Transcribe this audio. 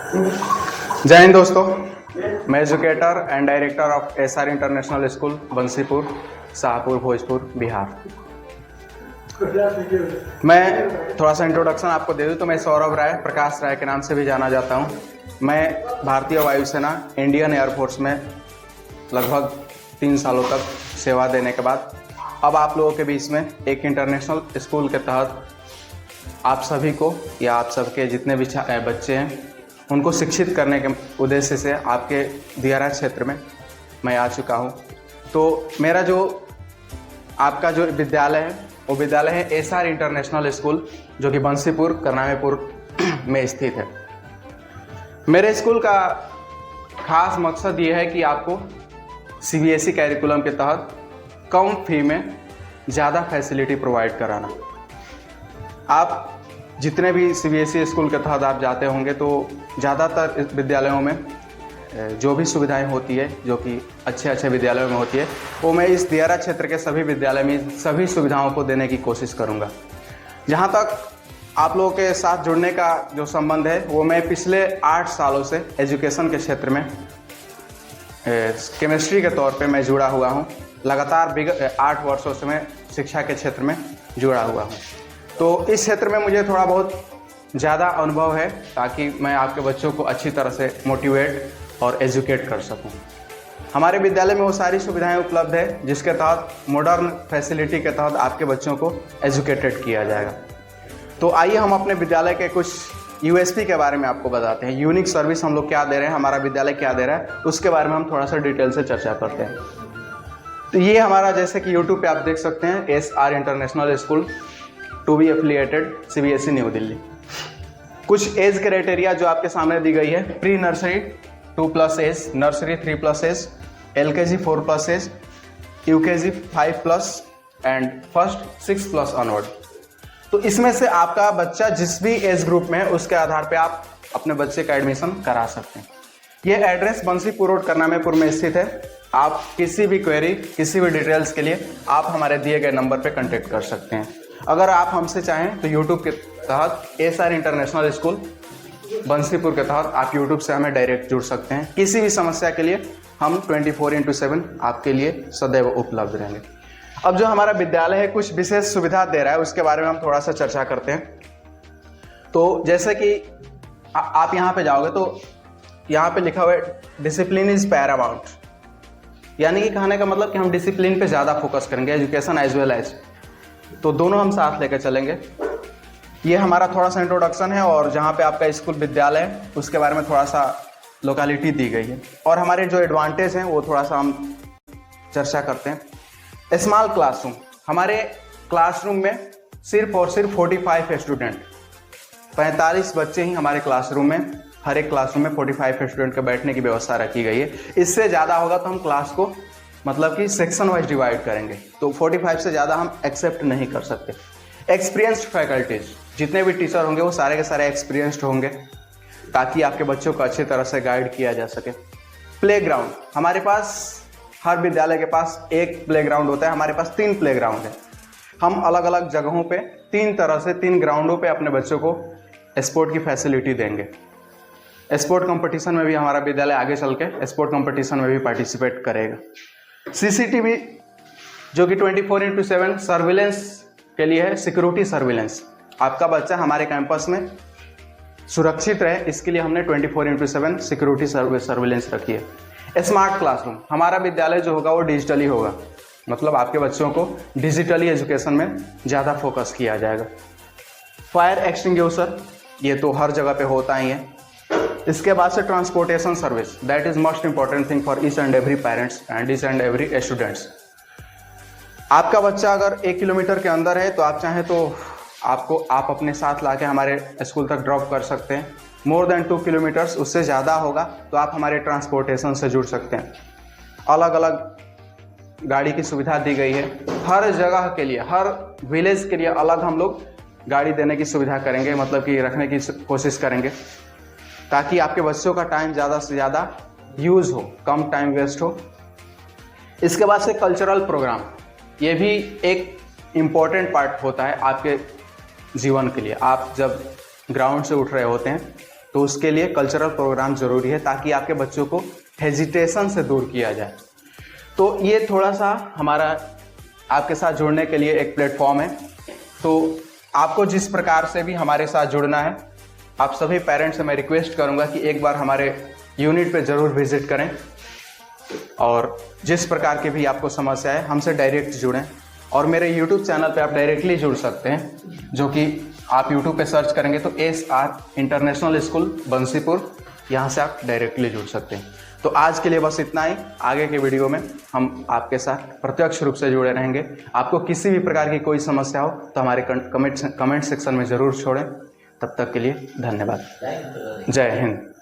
जय हिंद दोस्तों, मैं educator and director of SR international school Bansipur, Shahpur, Bhojpur, Bihar. मैं थोड़ा सा इंट्रोडक्शन आपको दे दूं तो मैं सौरभ राय, प्रकाश राय के नाम से भी जाना जाता हूं। मैं भारतीय वायुसेना इंडियन एयरफोर्स में लगभग 3 सालों तक सेवा देने के बाद अब आप लोगों के बीच में एक इंटरनेशनल स्कूल के तहत आप सभी को या आप सबके जितने भी बच्चे हैं उनको शिक्षित करने के उद्देश्य से आपके दियारा क्षेत्र में मैं आ चुका हूं। तो मेरा जो आपका जो विद्यालय है वो विद्यालय है एसआर इंटरनेशनल स्कूल, जो कि बंसीपुर, करनामेपुर में स्थित है। मेरे स्कूल का खास मकसद ये है कि आपको सीबीएसई कैरिकुलम के तहत कम फी में ज़्यादा फैसिलिटी प्रोवाइड कराना। आप जितने भी सीबीएसई स्कूल के तहत आप जाते होंगे तो ज़्यादातर विद्यालयों में जो भी सुविधाएं होती है, जो कि अच्छे विद्यालयों में होती है, वो मैं इस दियारा क्षेत्र के सभी विद्यालय में सभी सुविधाओं को देने की कोशिश करूंगा। जहां तक आप लोगों के साथ जुड़ने का जो संबंध है वो मैं पिछले 8 सालों से एजुकेशन के क्षेत्र में केमिस्ट्री के तौर पे मैं जुड़ा हुआ हूं। लगातार 8 वर्षों से मैं शिक्षा के क्षेत्र में जुड़ा हुआ हूं। तो इस क्षेत्र में मुझे थोड़ा बहुत ज़्यादा अनुभव है ताकि मैं आपके बच्चों को अच्छी तरह से मोटिवेट और एजुकेट कर सकूं। हमारे विद्यालय में वो सारी सुविधाएं उपलब्ध है जिसके तहत मॉडर्न फैसिलिटी के तहत आपके बच्चों को एजुकेटेड किया जाएगा। तो आइए हम अपने विद्यालय के कुछ यूएसपी के बारे में आपको बताते हैं। यूनिक सर्विस हम लोग क्या दे रहे हैं, हमारा विद्यालय क्या दे रहा है, उसके बारे में हम थोड़ा सा डिटेल से चर्चा करते हैं। तो ये हमारा, जैसे कि यूट्यूब पे आप देख सकते हैं, SR international school to be affiliated CBSE New Delhi. कुछ एज क्राइटेरिया जो आपके सामने दी गई है: pre nursery 2+ age, nursery 3+ age, LKG 4+ age, UKG 5+ and first 6+ onward. तो इसमें से आपका बच्चा जिस भी एज ग्रुप में है उसके आधार पे आप अपने बच्चे का एडमिशन करा सकते हैं। ये एड्रेस बंसीपुर रोड, करनामेपुर में स्थित है। आप किसी भी क्वेरी, किसी भी डिटेल्स के लिए आप हमारे दिए गए नंबर पे कांटेक्ट कर सकते हैं। अगर आप हमसे चाहें तो यूट्यूब के तहत एसआर इंटरनेशनल स्कूल बंसीपुर के तहत आप यूट्यूब से हमें डायरेक्ट जुड़ सकते हैं। किसी भी समस्या के लिए हम 24/7 आपके लिए सदैव उपलब्ध रहेंगे। अब जो हमारा विद्यालय है कुछ विशेष सुविधा दे रहा है, उसके बारे में हम थोड़ा सा चर्चा करते हैं। तो जैसे कि आप यहाँ पे जाओगे तो यहाँ पे लिखा हुआ है डिसिप्लिन इज पैरामाउंट, यानी कि कहने का मतलब कि हम डिसिप्लिन पे ज़्यादा फोकस करेंगे, एजुकेशन एज वेल एज। तो दोनों हम साथ लेकर चलेंगे। ये हमारा थोड़ा सा इंट्रोडक्शन है और जहाँ पे आपका स्कूल विद्यालय है उसके बारे में थोड़ा सा लोकेलिटी दी गई है और हमारे जो एडवांटेज हैं वो थोड़ा सा हम चर्चा करते हैं। स्मॉल क्लासरूम, हमारे क्लासरूम में सिर्फ और सिर्फ 45 स्टूडेंट, 45 बच्चे ही हमारे क्लासरूम में, हर एक क्लासरूम में 45 स्टूडेंट के बैठने की व्यवस्था रखी गई है। इससे ज़्यादा होगा तो हम क्लास को मतलब कि सेक्शन वाइज डिवाइड करेंगे, तो 45 से ज़्यादा हम एक्सेप्ट नहीं कर सकते। एक्सपीरियंस्ड फैकल्टीज, जितने भी टीचर होंगे वो सारे के सारे एक्सपीरियंस्ड होंगे ताकि आपके बच्चों को अच्छी तरह से गाइड किया जा सके। प्लेग्राउंड, हमारे पास हर विद्यालय के पास एक प्लेग्राउंड होता है, हमारे पास 3 प्लेग्राउंड है। हम अलग अलग जगहों पे 3 तरह से 3 ग्राउंडों पे अपने बच्चों को स्पोर्ट की फैसिलिटी देंगे। स्पोर्ट कंपटीशन में भी हमारा विद्यालय आगे चल के स्पोर्ट कंपटीशन में भी पार्टिसिपेट करेगा। सीसीटीवी जो कि 24/7 सर्विलेंस के लिए है, सिक्योरिटी सर्विलेंस। आपका बच्चा हमारे कैंपस में सुरक्षित रहे इसके लिए हमने 24/7 सिक्योरिटी सर्विलेंस रखी है। स्मार्ट क्लासरूम, हमारा विद्यालय जो होगा वो डिजिटली होगा, मतलब आपके बच्चों को डिजिटली एजुकेशन में ज़्यादा फोकस किया जाएगा। फायर एक्सटिंग्विशर, ये तो हर जगह पे होता ही है। इसके बाद से transportation service, that is most important thing for each and every parents and each and every students. आपका बच्चा अगर 1 किलोमीटर के अंदर है तो आप चाहें तो आप अपने साथ लाके हमारे स्कूल तक ड्रॉप कर सकते हैं। मोर देन 2 किलोमीटर्स, उससे ज़्यादा होगा तो आप हमारे ट्रांसपोर्टेशन से जुड़ सकते हैं। अलग अलग गाड़ी की सुविधा दी गई है, हर जगह के लिए, हर विलेज के लिए अलग हम लोग गाड़ी देने की सुविधा करेंगे, मतलब कि रखने की कोशिश करेंगे ताकि आपके बच्चों का टाइम ज़्यादा से ज़्यादा यूज़ हो, कम टाइम वेस्ट हो। इसके बाद से कल्चरल प्रोग्राम, ये भी एक इम्पॉर्टेंट पार्ट होता है आपके जीवन के लिए। आप जब ग्राउंड से उठ रहे होते हैं तो उसके लिए कल्चरल प्रोग्राम ज़रूरी है ताकि आपके बच्चों को हेजिटेशन से दूर किया जाए। तो ये थोड़ा सा हमारा आपके साथ जुड़ने के लिए एक प्लेटफॉर्म है। तो आपको जिस प्रकार से भी हमारे साथ जुड़ना है, आप सभी पेरेंट्स से मैं रिक्वेस्ट करूंगा कि एक बार हमारे यूनिट पे ज़रूर विजिट करें और जिस प्रकार की भी आपको समस्या है हमसे डायरेक्ट जुड़ें। और मेरे यूट्यूब चैनल पे आप डायरेक्टली जुड़ सकते हैं, जो कि आप यूट्यूब पे सर्च करेंगे तो SR इंटरनेशनल स्कूल बंसीपुर, यहाँ से आप डायरेक्टली जुड़ सकते हैं। तो आज के लिए बस इतना ही। आगे के वीडियो में हम आपके साथ प्रत्यक्ष रूप से जुड़े रहेंगे। आपको किसी भी प्रकार की कोई समस्या हो तो हमारे कमेंट सेक्शन में ज़रूर छोड़ें। तब तक के लिए धन्यवाद। जय हिंद।